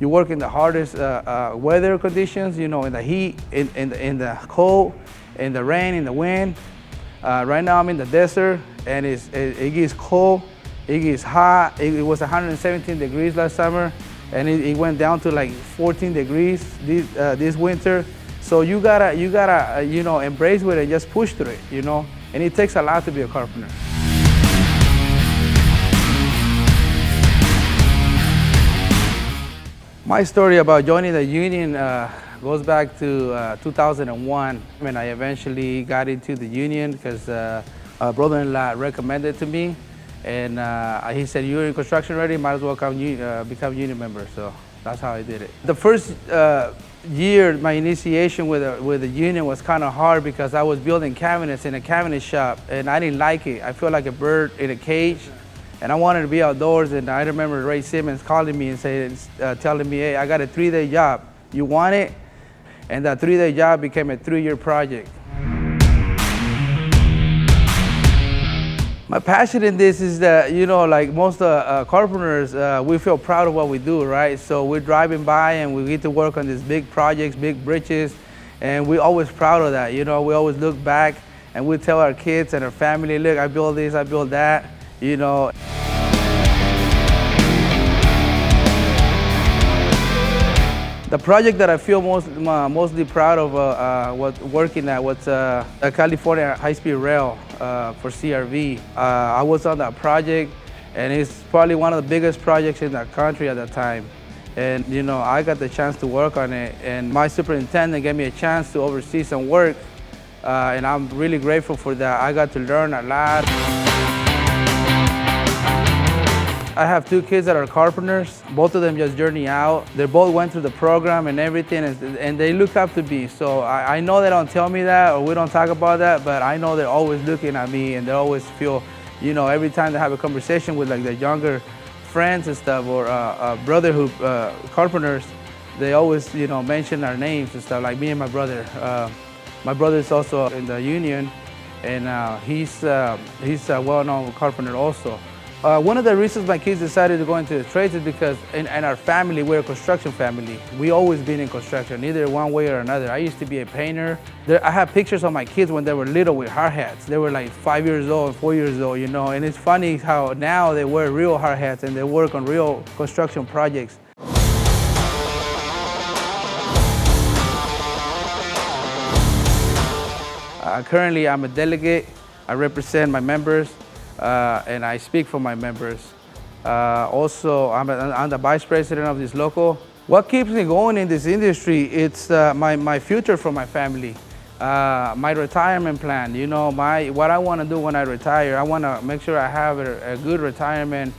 You work in the hardest weather conditions, you know, in the heat, in the cold, in the rain, in the wind. Right now I'm in the desert, and it gets cold, it gets hot. It was 117 degrees last summer, and it went down to like 14 degrees this winter. So you gotta you know, embrace with it, just push through it, you know. And it takes a lot to be a carpenter. My story about joining the union goes back to 2001 when I eventually got into the union because a brother-in-law recommended it to me, and he said, "You're in construction already, might as well become a union member." So that's how I did it. The first year, my initiation with the union was kind of hard because I was building cabinets in a cabinet shop, and I didn't like it. I felt like a bird in a cage. And I wanted to be outdoors, and I remember Ray Simmons calling me and telling me, "Hey, I got a 3-day job. You want it?" And that 3-day job became a 3-year project. My passion in this is that, you know, like most carpenters, we feel proud of what we do, right? So we're driving by and we get to work on these big projects, big bridges, and we're always proud of that. You know, we always look back and we tell our kids and our family, "Look, I built this, I built that," you know. The project that I feel mostly proud of was working at was California High-Speed Rail for CRV. I was on that project, and it's probably one of the biggest projects in the country at that time. And you know, I got the chance to work on it, and my superintendent gave me a chance to oversee some work, and I'm really grateful for that. I got to learn a lot. I have 2 kids that are carpenters. Both of them just journey out. They both went through the program and everything, and they look up to me. So I know they don't tell me that, or we don't talk about that, but I know they're always looking at me, and they always feel, you know, every time they have a conversation with like their younger friends and stuff, or brotherhood carpenters, they always, you know, mention our names and stuff, like me and my brother. My brother is also in the union, and he's a well-known carpenter also. One of the reasons my kids decided to go into the trades is because in our family, we're a construction family. We always been in construction, either one way or another. I used to be a painter. I have pictures of my kids when they were little with hard hats. They were like 5 years old and 4 years old, you know, and it's funny how now they wear real hard hats and they work on real construction projects. Currently, I'm a delegate. I represent my members. And I speak for my members. Also, I'm the vice president of this local. What keeps me going in this industry, it's my future for my family, my retirement plan. You know, what I want to do when I retire, I want to make sure I have a good retirement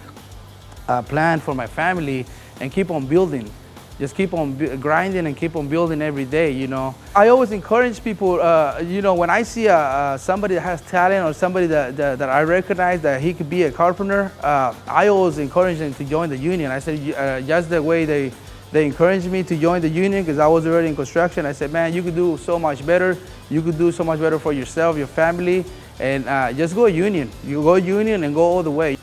plan for my family and keep on building. Just keep on grinding and keep on building every day, you know. I always encourage people, you know, when I see somebody that has talent or somebody that I recognize that he could be a carpenter, I always encourage them to join the union. I said, just the way they encouraged me to join the union, because I was already in construction. I said, man, you could do so much better. You could do so much better for yourself, your family, and just go union. You go union and go all the way.